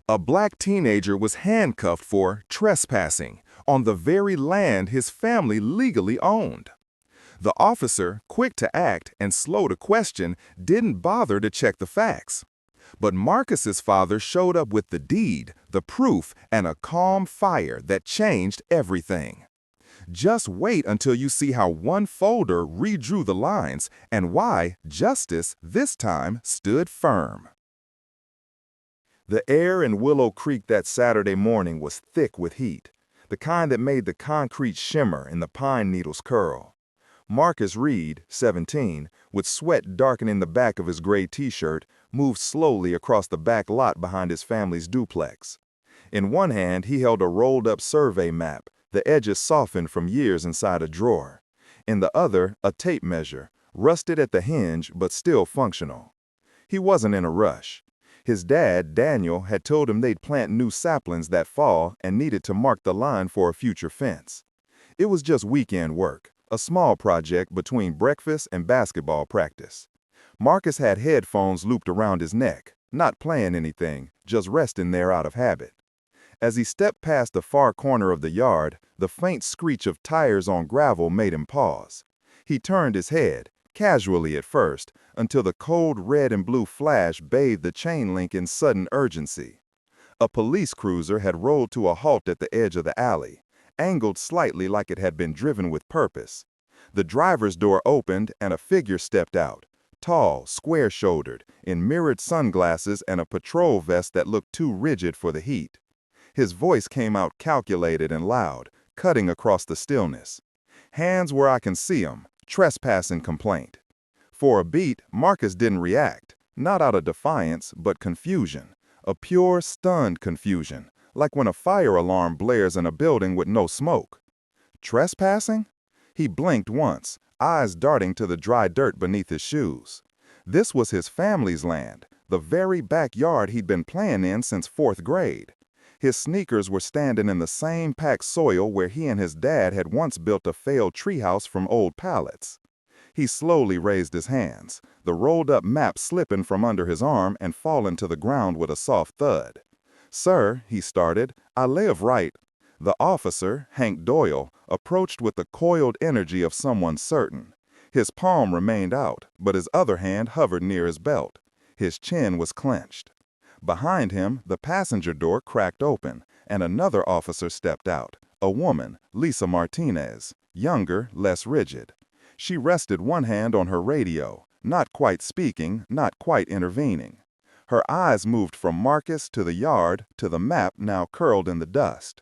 A black teenager was handcuffed for trespassing on the very land his family legally owned. The officer, quick to act and slow to question, didn't bother to check the facts. But Marcus's father showed up with the deed, the proof, and a calm fire that changed everything. Just wait until you see how one folder redrew the lines and why justice this time stood firm. The air in Willow Creek that Saturday morning was thick with heat, the kind that made the concrete shimmer and the pine needles curl. Marcus Reed, 17, with sweat darkening the back of his gray t-shirt, moved slowly across the back lot behind his family's duplex. In one hand, he held a rolled-up survey map, the edges softened from years inside a drawer. In the other, a tape measure, rusted at the hinge but still functional. He wasn't in a rush. His dad, Daniel, had told him they'd plant new saplings that fall and needed to mark the line for a future fence. It was just weekend work, a small project between breakfast and basketball practice. Marcus had headphones looped around his neck, not playing anything, just resting there out of habit. As he stepped past the far corner of the yard, the faint screech of tires on gravel made him pause. He turned his head, casually at first, until the cold red and blue flash bathed the chain link in sudden urgency. A police cruiser had rolled to a halt at the edge of the alley, angled slightly like it had been driven with purpose. The driver's door opened and a figure stepped out, tall, square-shouldered, in mirrored sunglasses and a patrol vest that looked too rigid for the heat. His voice came out calculated and loud, cutting across the stillness. "Hands where I can see 'em. Trespassing complaint." For a beat, Marcus didn't react, not out of defiance, but confusion. A pure, stunned confusion, like when a fire alarm blares in a building with no smoke. Trespassing? He blinked once, eyes darting to the dry dirt beneath his shoes. This was his family's land, the very backyard he'd been playing in since 4th grade. His sneakers were standing in the same packed soil where he and his dad had once built a failed treehouse from old pallets. He slowly raised his hands, the rolled-up map slipping from under his arm and falling to the ground with a soft thud. "Sir," he started, "I live right—" The officer, Hank Doyle, approached with the coiled energy of someone certain. His palm remained out, but his other hand hovered near his belt. His chin was clenched. Behind him, the passenger door cracked open, and another officer stepped out, a woman, Lisa Martinez, younger, less rigid. She rested one hand on her radio, not quite speaking, not quite intervening. Her eyes moved from Marcus to the yard to the map now curled in the dust.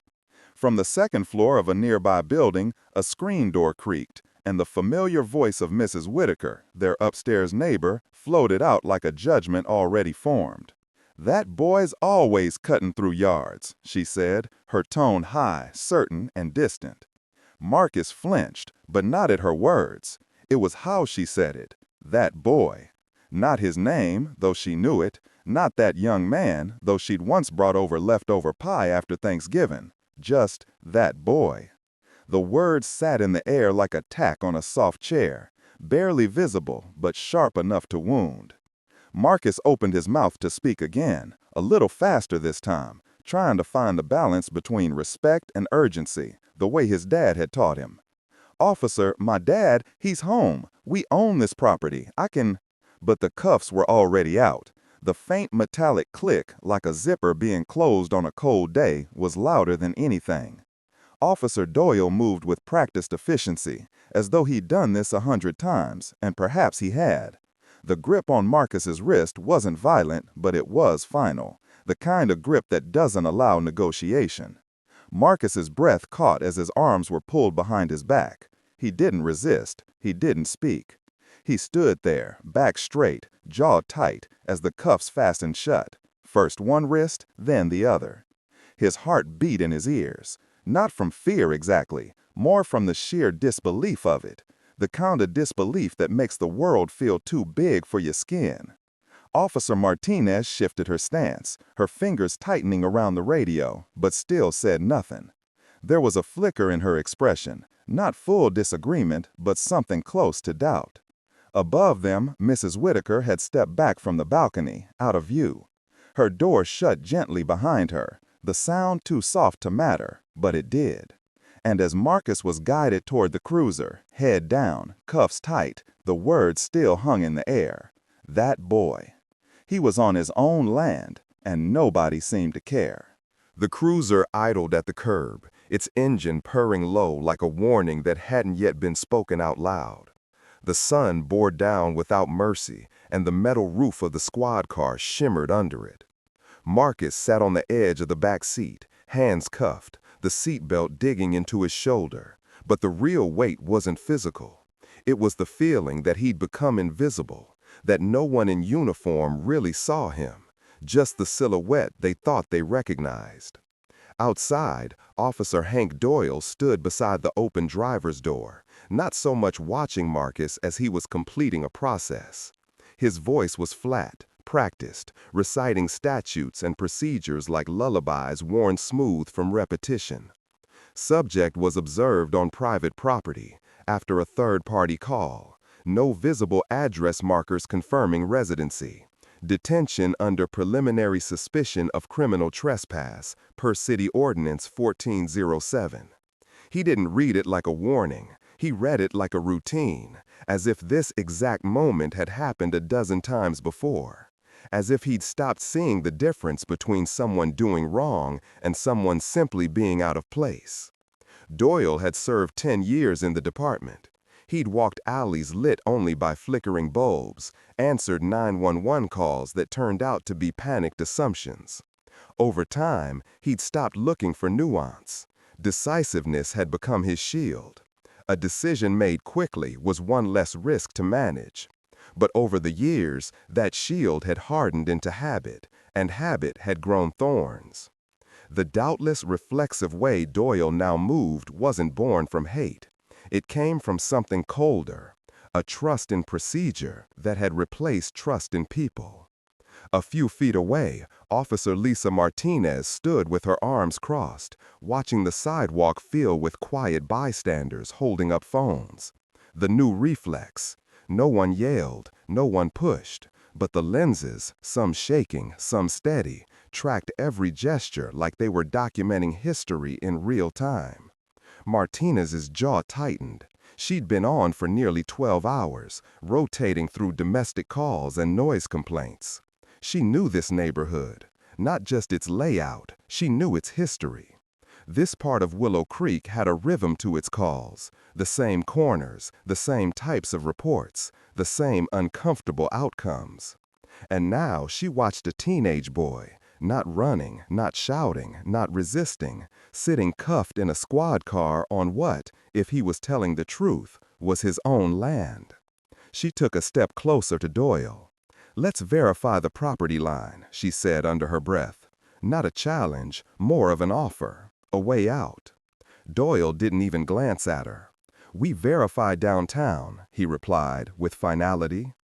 From the second floor of a nearby building, a screen door creaked, and the familiar voice of Mrs. Whitaker, their upstairs neighbor, floated out like a judgment already formed. "That boy's always cutting through yards," she said, her tone high, certain, and distant. Marcus flinched, but not at her words. It was how she said it. That boy. Not his name, though she knew it. Not that young man, though she'd once brought over leftover pie after Thanksgiving. Just that boy. The words sat in the air like a tack on a soft chair, barely visible, but sharp enough to wound. Marcus opened his mouth to speak again, a little faster this time, trying to find the balance between respect and urgency, the way his dad had taught him. "Officer, my dad, he's home. We own this property. I can—" But the cuffs were already out. The faint metallic click, like a zipper being closed on a cold day, was louder than anything. Officer Doyle moved with practiced efficiency, as though he'd done this 100 times, and perhaps he had. The grip on Marcus's wrist wasn't violent, but it was final, the kind of grip that doesn't allow negotiation. Marcus's breath caught as his arms were pulled behind his back. He didn't resist. He didn't speak. He stood there, back straight, jaw tight, as the cuffs fastened shut, first one wrist, then the other. His heart beat in his ears, not from fear exactly, more from the sheer disbelief of it, the kind of disbelief that makes the world feel too big for your skin. Officer Martinez shifted her stance, her fingers tightening around the radio, but still said nothing. There was a flicker in her expression, not full disagreement, but something close to doubt. Above them, Mrs. Whitaker had stepped back from the balcony, out of view. Her door shut gently behind her, the sound too soft to matter, but it did. And as Marcus was guided toward the cruiser, head down, cuffs tight, the words still hung in the air. That boy. He was on his own land, and nobody seemed to care. The cruiser idled at the curb, its engine purring low like a warning that hadn't yet been spoken out loud. The sun bore down without mercy, and the metal roof of the squad car shimmered under it. Marcus sat on the edge of the back seat, hands cuffed, the seatbelt digging into his shoulder. But the real weight wasn't physical. It was the feeling that he'd become invisible, that no one in uniform really saw him, just the silhouette they thought they recognized. Outside, Officer Hank Doyle stood beside the open driver's door, not so much watching Marcus as he was completing a process. His voice was flat, practiced, reciting statutes and procedures like lullabies worn smooth from repetition. Subject was observed on private property, after a third-party call. No visible address markers confirming residency. Detention under preliminary suspicion of criminal trespass, per City Ordinance 1407. He didn't read it like a warning. He read it like a routine, as if this exact moment had happened a dozen times before. As if he'd stopped seeing the difference between someone doing wrong and someone simply being out of place. Doyle had served 10 years in the department. He'd walked alleys lit only by flickering bulbs, answered 911 calls that turned out to be panicked assumptions. Over time, he'd stopped looking for nuance. Decisiveness had become his shield. A decision made quickly was one less risk to manage. But over the years, that shield had hardened into habit, and habit had grown thorns. The doubtless reflexive way Doyle now moved wasn't born from hate. It came from something colder, a trust in procedure that had replaced trust in people. A few feet away, Officer Lisa Martinez stood with her arms crossed, watching the sidewalk fill with quiet bystanders holding up phones. The new reflex. No one yelled, no one pushed, but the lenses, some shaking, some steady, tracked every gesture like they were documenting history in real time. Martinez's jaw tightened. She'd been on for nearly 12 hours, rotating through domestic calls and noise complaints. She knew this neighborhood, not just its layout, she knew its history. This part of Willow Creek had a rhythm to its calls, the same corners, the same types of reports, the same uncomfortable outcomes. And now she watched a teenage boy, not running, not shouting, not resisting, sitting cuffed in a squad car on what, if he was telling the truth, was his own land. She took a step closer to Doyle. "Let's verify the property line," she said under her breath. Not a challenge, more of an offer, a way out. Doyle didn't even glance at her. "We verify downtown," he replied with finality.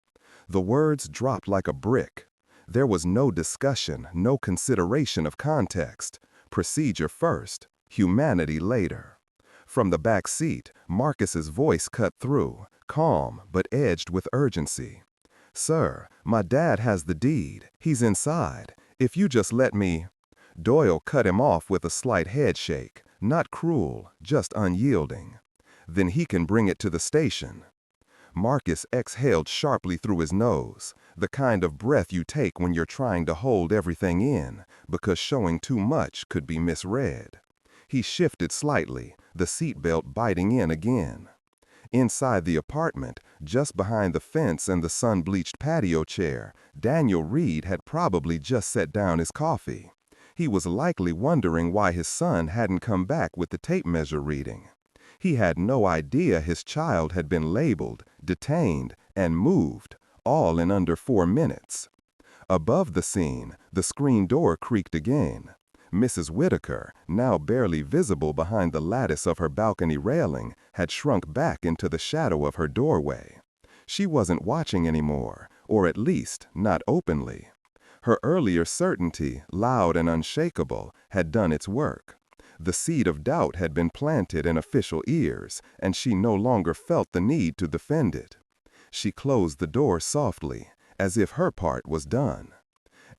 The words dropped like a brick. There was no discussion, no consideration of context. Procedure first, humanity later. From the back seat, Marcus's voice cut through, calm but edged with urgency. "Sir, my dad has the deed. He's inside. If you just let me—" Doyle cut him off with a slight head shake, not cruel, just unyielding. "Then he can bring it to the station." Marcus exhaled sharply through his nose, the kind of breath you take when you're trying to hold everything in, because showing too much could be misread. He shifted slightly, the seatbelt biting in again. Inside the apartment, just behind the fence and the sun-bleached patio chair, Daniel Reed had probably just set down his coffee. He was likely wondering why his son hadn't come back with the tape measure reading. He had no idea his child had been labeled, detained, and moved, all in under 4 minutes. Above the scene, the screen door creaked again. Mrs. Whitaker, now barely visible behind the lattice of her balcony railing, had shrunk back into the shadow of her doorway. She wasn't watching anymore, or at least not openly. Her earlier certainty, loud and unshakable, had done its work. The seed of doubt had been planted in official ears, and she no longer felt the need to defend it. She closed the door softly, as if her part was done.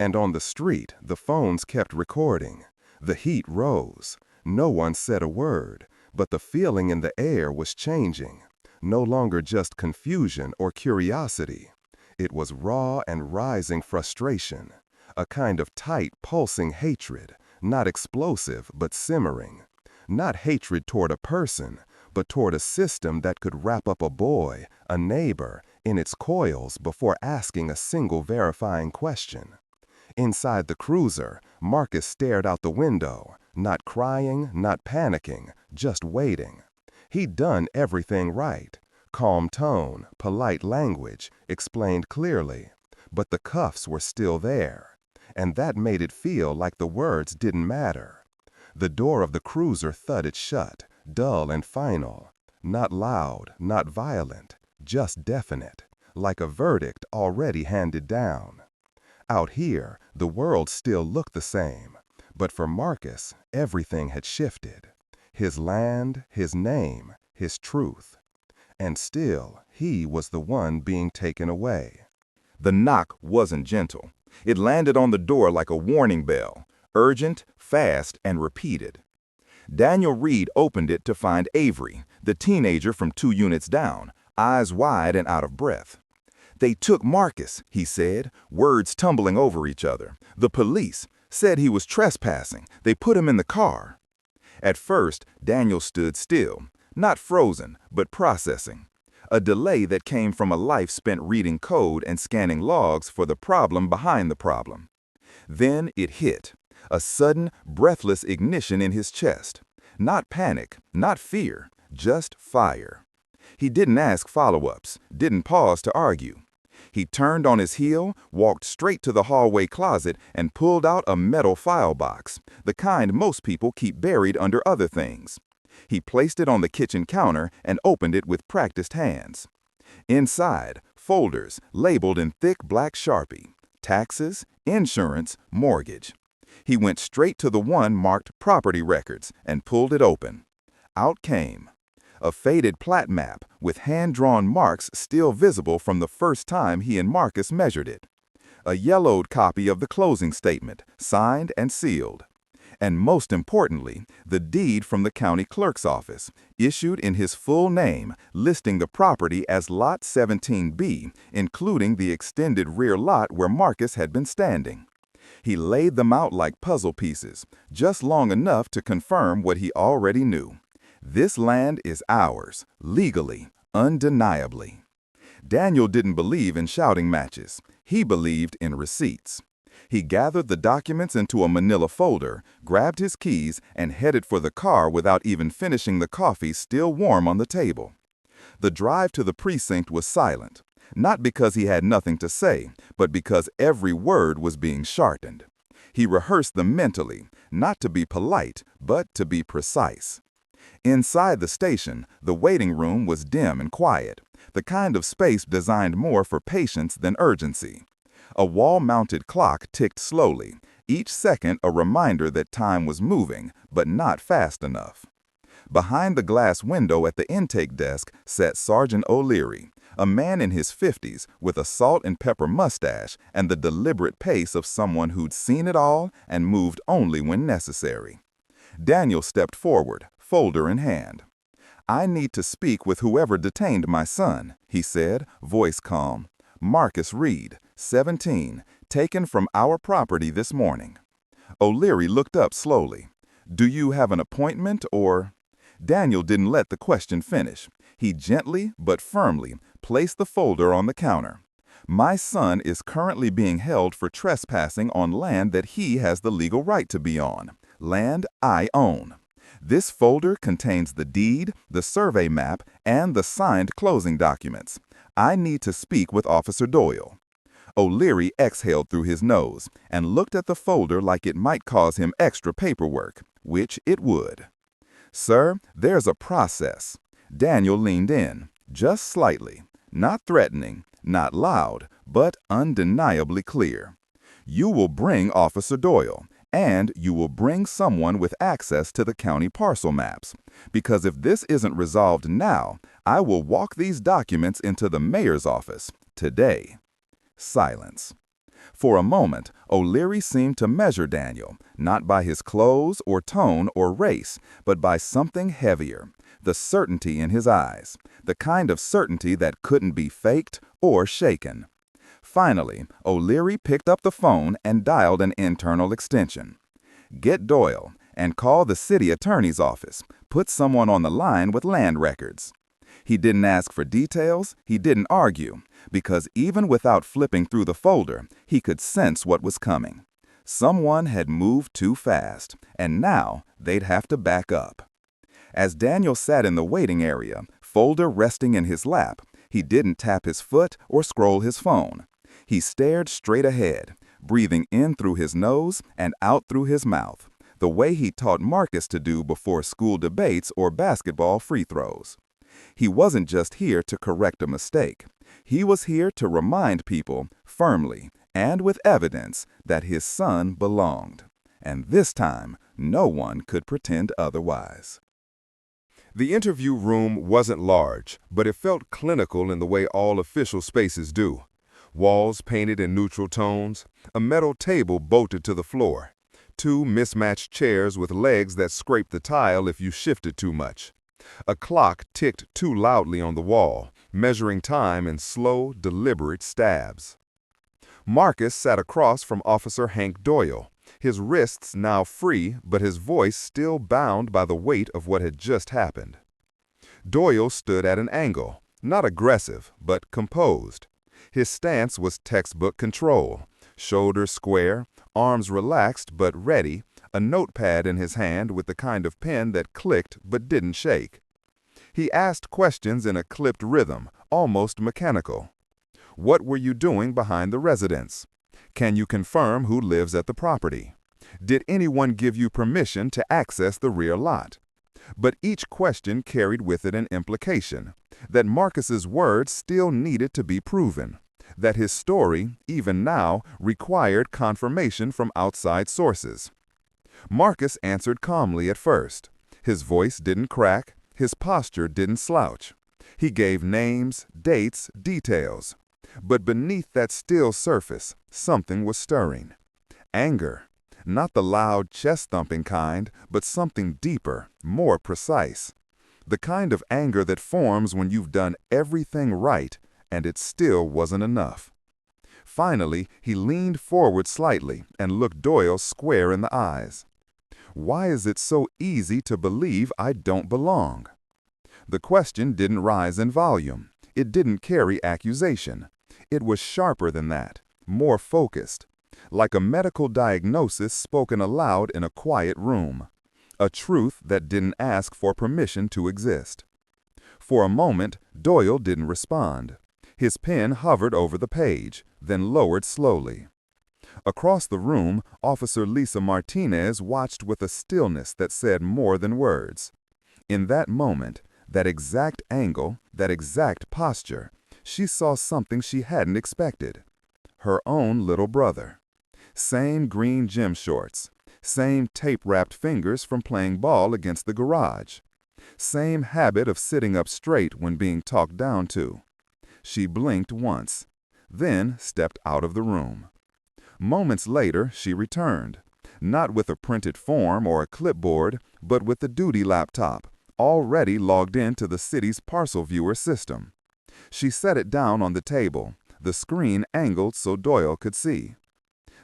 And on the street, the phones kept recording. The heat rose. No one said a word, but the feeling in the air was changing. No longer just confusion or curiosity. It was raw and rising frustration, a kind of tight, pulsing hatred, not explosive but simmering. Not hatred toward a person, but toward a system that could wrap up a boy, a neighbor, in its coils before asking a single verifying question. Inside the cruiser, Marcus stared out the window, not crying, not panicking, just waiting. He'd done everything right. Calm tone, polite language, explained clearly. But the cuffs were still there. And that made it feel like the words didn't matter. The door of the cruiser thudded shut, dull and final. Not loud, not violent, just definite, like a verdict already handed down. Out here, the world still looked the same, but for Marcus, everything had shifted. His land, his name, his truth. And still, he was the one being taken away. The knock wasn't gentle. It landed on the door like a warning bell, urgent, fast, and repeated. Daniel Reed opened it to find Avery, the teenager from 2 units down, eyes wide and out of breath. "They took Marcus," he said, words tumbling over each other. "The police said he was trespassing. They put him in the car." At first, Daniel stood still, not frozen, but processing. A delay that came from a life spent reading code and scanning logs for the problem behind the problem. Then it hit, a sudden, breathless ignition in his chest. Not panic, not fear, just fire. He didn't ask follow-ups, didn't pause to argue. He turned on his heel, walked straight to the hallway closet, and pulled out a metal file box, the kind most people keep buried under other things. He placed it on the kitchen counter and opened it with practiced hands. Inside, folders labeled in thick black Sharpie: taxes, insurance, mortgage. He went straight to the one marked property records and pulled it open. Out came a faded plat map with hand-drawn marks still visible from the first time he and Marcus measured it. A yellowed copy of the closing statement, signed and sealed. And most importantly, the deed from the county clerk's office, issued in his full name, listing the property as Lot 17B, including the extended rear lot where Marcus had been standing. He laid them out like puzzle pieces, just long enough to confirm what he already knew. This land is ours, legally, undeniably. Daniel didn't believe in shouting matches. He believed in receipts. He gathered the documents into a manila folder, grabbed his keys, and headed for the car without even finishing the coffee still warm on the table. The drive to the precinct was silent, not because he had nothing to say, but because every word was being sharpened. He rehearsed them mentally, not to be polite, but to be precise. Inside the station, the waiting room was dim and quiet, the kind of space designed more for patience than urgency. A wall-mounted clock ticked slowly, each second a reminder that time was moving, but not fast enough. Behind the glass window at the intake desk sat Sergeant O'Leary, a man in his 50s with a salt and pepper mustache and the deliberate pace of someone who'd seen it all and moved only when necessary. Daniel stepped forward, folder in hand. "I need to speak with whoever detained my son," he said, voice calm. "Marcus Reed, 17, taken from our property this morning." O'Leary looked up slowly. "Do you have an appointment or—" Daniel didn't let the question finish. He gently but firmly placed the folder on the counter. "My son is currently being held for trespassing on land that he has the legal right to be on, land I own. This folder contains the deed, the survey map, and the signed closing documents. I need to speak with Officer Doyle." O'Leary exhaled through his nose and looked at the folder like it might cause him extra paperwork, which it would. "Sir, there's a process." Daniel leaned in, just slightly, not threatening, not loud, but undeniably clear. "You will bring Officer Doyle, and you will bring someone with access to the county parcel maps, because if this isn't resolved now, I will walk these documents into the mayor's office today." Silence. For a moment, O'Leary seemed to measure Daniel, not by his clothes or tone or race, but by something heavier, the certainty in his eyes, the kind of certainty that couldn't be faked or shaken. Finally, O'Leary picked up the phone and dialed an internal extension. "Get Doyle and call the city attorney's office. Put someone on the line with land records." He didn't ask for details, he didn't argue, because even without flipping through the folder, he could sense what was coming. Someone had moved too fast, and now they'd have to back up. As Daniel sat in the waiting area, folder resting in his lap, he didn't tap his foot or scroll his phone. He stared straight ahead, breathing in through his nose and out through his mouth, the way he taught Marcus to do before school debates or basketball free throws. He wasn't just here to correct a mistake. He was here to remind people, firmly and with evidence, that his son belonged. And this time, no one could pretend otherwise. The interview room wasn't large, but it felt clinical in the way all official spaces do. Walls painted in neutral tones, a metal table bolted to the floor, two mismatched chairs with legs that scraped the tile if you shifted too much. A clock ticked too loudly on the wall, measuring time in slow, deliberate stabs. Marcus sat across from Officer Hank Doyle, his wrists now free but his voice still bound by the weight of what had just happened. Doyle stood at an angle, not aggressive, but composed. His stance was textbook control, shoulders square, arms relaxed but ready, a notepad in his hand with the kind of pen that clicked but didn't shake. He asked questions in a clipped rhythm, almost mechanical. What were you doing behind the residence? Can you confirm who lives at the property? Did anyone give you permission to access the rear lot? But each question carried with it an implication, that Marcus's words still needed to be proven, that his story, even now, required confirmation from outside sources. Marcus answered calmly at first. His voice didn't crack, his posture didn't slouch. He gave names, dates, details. But beneath that still surface, something was stirring. Anger. Not the loud, chest-thumping kind, but something deeper, more precise. The kind of anger that forms when you've done everything right and it still wasn't enough. Finally, he leaned forward slightly and looked Doyle square in the eyes. "Why is it so easy to believe I don't belong?" The question didn't rise in volume. It didn't carry accusation. It was sharper than that, more focused, like a medical diagnosis spoken aloud in a quiet room, a truth that didn't ask for permission to exist. For a moment, Doyle didn't respond. His pen hovered over the page, then lowered slowly. Across the room, Officer Lisa Martinez watched with a stillness that said more than words. In that moment, that exact angle, that exact posture, she saw something she hadn't expected. Her own little brother. Same green gym shorts, same tape-wrapped fingers from playing ball against the garage. Same habit of sitting up straight when being talked down to. She blinked once, then stepped out of the room. Moments later, she returned, not with a printed form or a clipboard, but with the duty laptop, already logged into the city's parcel viewer system. She set it down on the table, the screen angled so Doyle could see.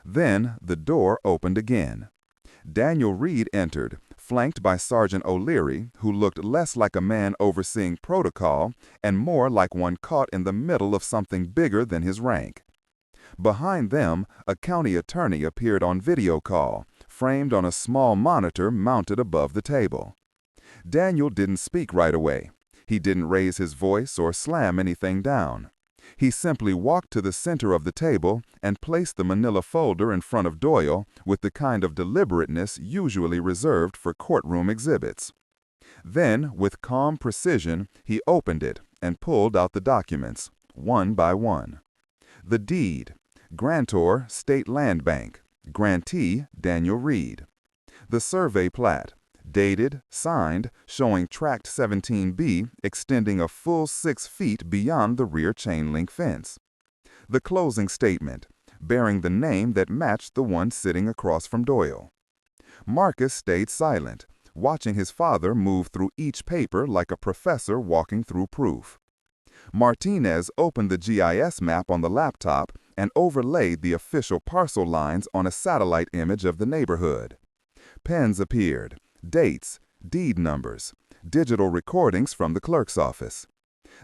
Then the door opened again. Daniel Reed entered, flanked by Sergeant O'Leary, who looked less like a man overseeing protocol and more like one caught in the middle of something bigger than his rank. Behind them, a county attorney appeared on video call, framed on a small monitor mounted above the table. Daniel didn't speak right away. He didn't raise his voice or slam anything down. He simply walked to the center of the table and placed the manila folder in front of Doyle with the kind of deliberateness usually reserved for courtroom exhibits. Then, with calm precision, he opened it and pulled out the documents, one by one. The deed. Grantor, State Land Bank. Grantee, Daniel Reed. The survey plat. Dated, signed, showing Tract 17B extending a full 6 feet beyond the rear chain link fence. The closing statement, bearing the name that matched the one sitting across from Doyle. Marcus stayed silent, watching his father move through each paper like a professor walking through proof. Martinez opened the GIS map on the laptop and overlaid the official parcel lines on a satellite image of the neighborhood. Pens appeared, dates, deed numbers, digital recordings from the clerk's office.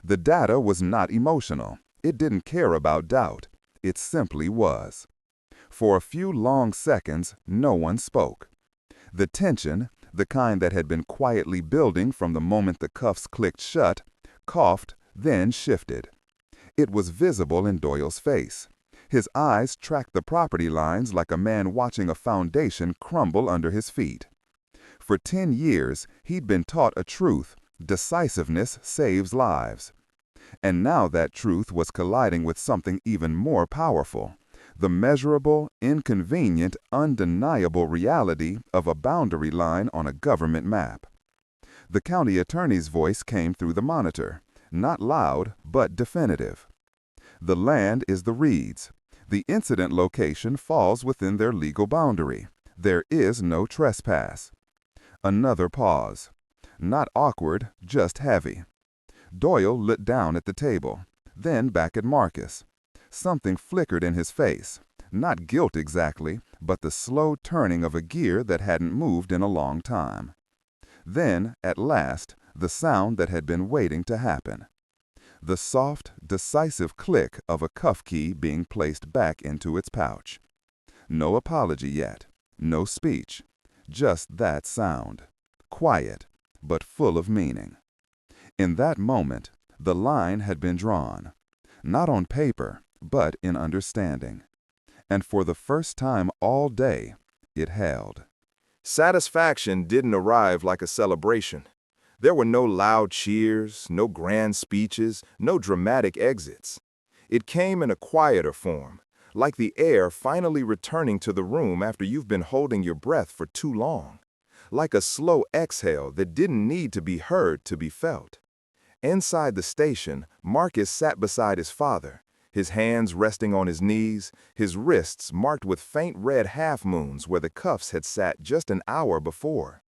The data was not emotional. It didn't care about doubt. It simply was. For a few long seconds, no one spoke. The tension, the kind that had been quietly building from the moment the cuffs clicked shut, coughed, then shifted. It was visible in Doyle's face. His eyes tracked the property lines like a man watching a foundation crumble under his feet. For 10 years, he'd been taught a truth: decisiveness saves lives. And now that truth was colliding with something even more powerful: the measurable, inconvenient, undeniable reality of a boundary line on a government map. The county attorney's voice came through the monitor, not loud, but definitive. The land is the Reeds. The incident location falls within their legal boundary. There is no trespass. Another pause. Not awkward, just heavy. Doyle looked down at the table, then back at Marcus. Something flickered in his face. Not guilt exactly, but the slow turning of a gear that hadn't moved in a long time. Then, at last, the sound that had been waiting to happen. The soft, decisive click of a cuff key being placed back into its pouch. No apology yet, no speech, just that sound. Quiet, but full of meaning. In that moment, the line had been drawn. Not on paper, but in understanding. And for the first time all day, it held. Satisfaction didn't arrive like a celebration. There were no loud cheers, no grand speeches, no dramatic exits. It came in a quieter form, like the air finally returning to the room after you've been holding your breath for too long. Like a slow exhale that didn't need to be heard to be felt. Inside the station, Marcus sat beside his father, his hands resting on his knees, his wrists marked with faint red half-moons where the cuffs had sat just an hour before.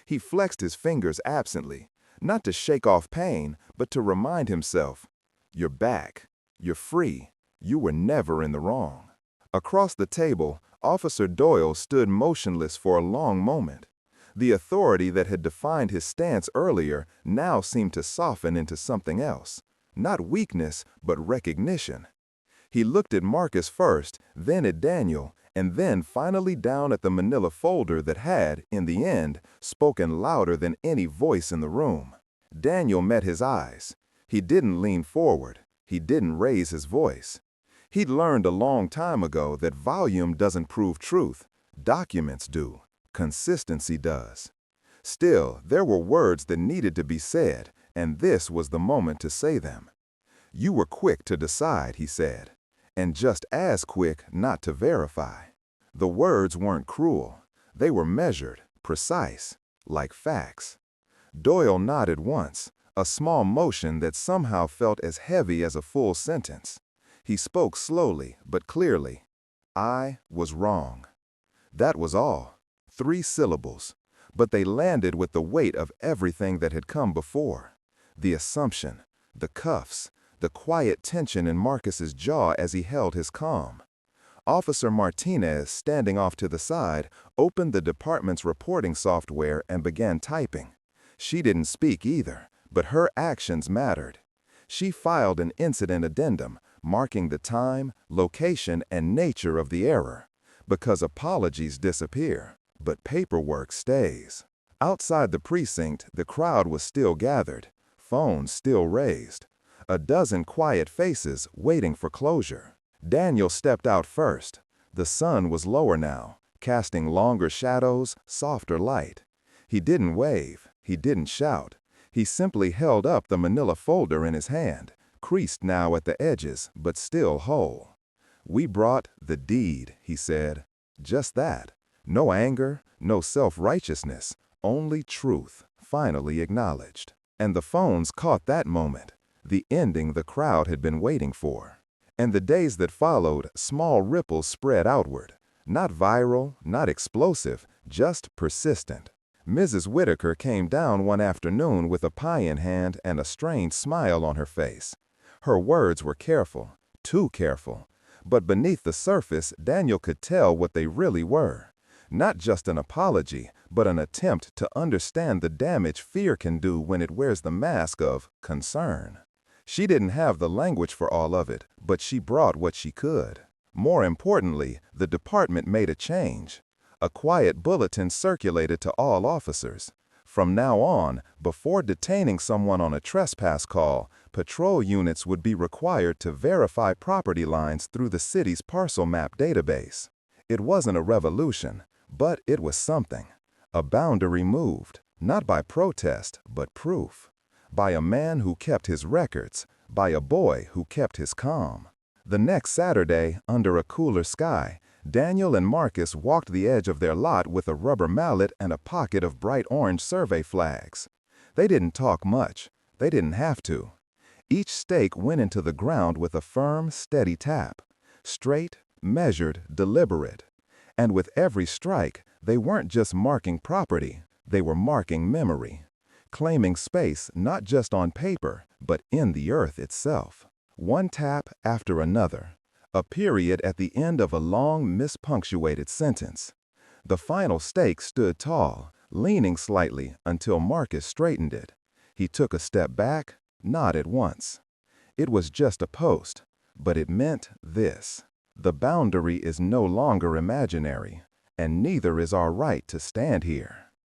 He flexed his fingers absently, not to shake off pain, but to remind himself, "You're back. You're free. You were never in the wrong." Across the table, Officer Doyle stood motionless for a long moment. The authority that had defined his stance earlier now seemed to soften into something else. Not weakness, but recognition. He looked at Marcus first, then at Daniel, and then finally down at the manila folder that had, in the end, spoken louder than any voice in the room. Daniel met his eyes. He didn't lean forward. He didn't raise his voice. He'd learned a long time ago that volume doesn't prove truth. Documents do. Consistency does. Still, there were words that needed to be said, and this was the moment to say them. "You were quick to decide," he said, "and just as quick not to verify." The words weren't cruel. They were measured, precise, like facts. Doyle nodded once, a small motion that somehow felt as heavy as a full sentence. He spoke slowly but clearly. "I was wrong." That was all. 3 syllables, but they landed with the weight of everything that had come before. The assumption, the cuffs, the quiet tension in Marcus's jaw as he held his calm. Officer Martinez, standing off to the side, opened the department's reporting software and began typing. She didn't speak either, but her actions mattered. She filed an incident addendum, marking the time, location, and nature of the error. Because apologies disappear, but paperwork stays. Outside the precinct, the crowd was still gathered, phones still raised. A dozen quiet faces waiting for closure. Daniel stepped out first. The sun was lower now, casting longer shadows, softer light. He didn't wave. He didn't shout. He simply held up the manila folder in his hand, creased now at the edges, but still whole. "We brought the deed," he said. Just that. No anger, no self-righteousness, only truth, finally acknowledged. And the phones caught that moment, the ending the crowd had been waiting for. And the days that followed, small ripples spread outward. Not viral, not explosive, just persistent. Mrs. Whitaker came down one afternoon with a pie in hand and a strained smile on her face. Her words were careful, too careful. But beneath the surface, Daniel could tell what they really were. Not just an apology, but an attempt to understand the damage fear can do when it wears the mask of concern. She didn't have the language for all of it, but she brought what she could. More importantly, the department made a change. A quiet bulletin circulated to all officers. From now on, before detaining someone on a trespass call, patrol units would be required to verify property lines through the city's parcel map database. It wasn't a revolution, but it was something. A boundary moved, not by protest, but proof. By a man who kept his records, by a boy who kept his calm. The next Saturday, under a cooler sky, Daniel and Marcus walked the edge of their lot with a rubber mallet and a pocket of bright orange survey flags. They didn't talk much. They didn't have to. Each stake went into the ground with a firm, steady tap. Straight, measured, deliberate. And with every strike, they weren't just marking property, they were marking memory. Claiming space not just on paper, but in the earth itself. One tap after another. A period at the end of a long, mispunctuated sentence. The final stake stood tall, leaning slightly until Marcus straightened it. He took a step back, nodded once. It was just a post, but it meant this. The boundary is no longer imaginary, and neither is our right to stand here.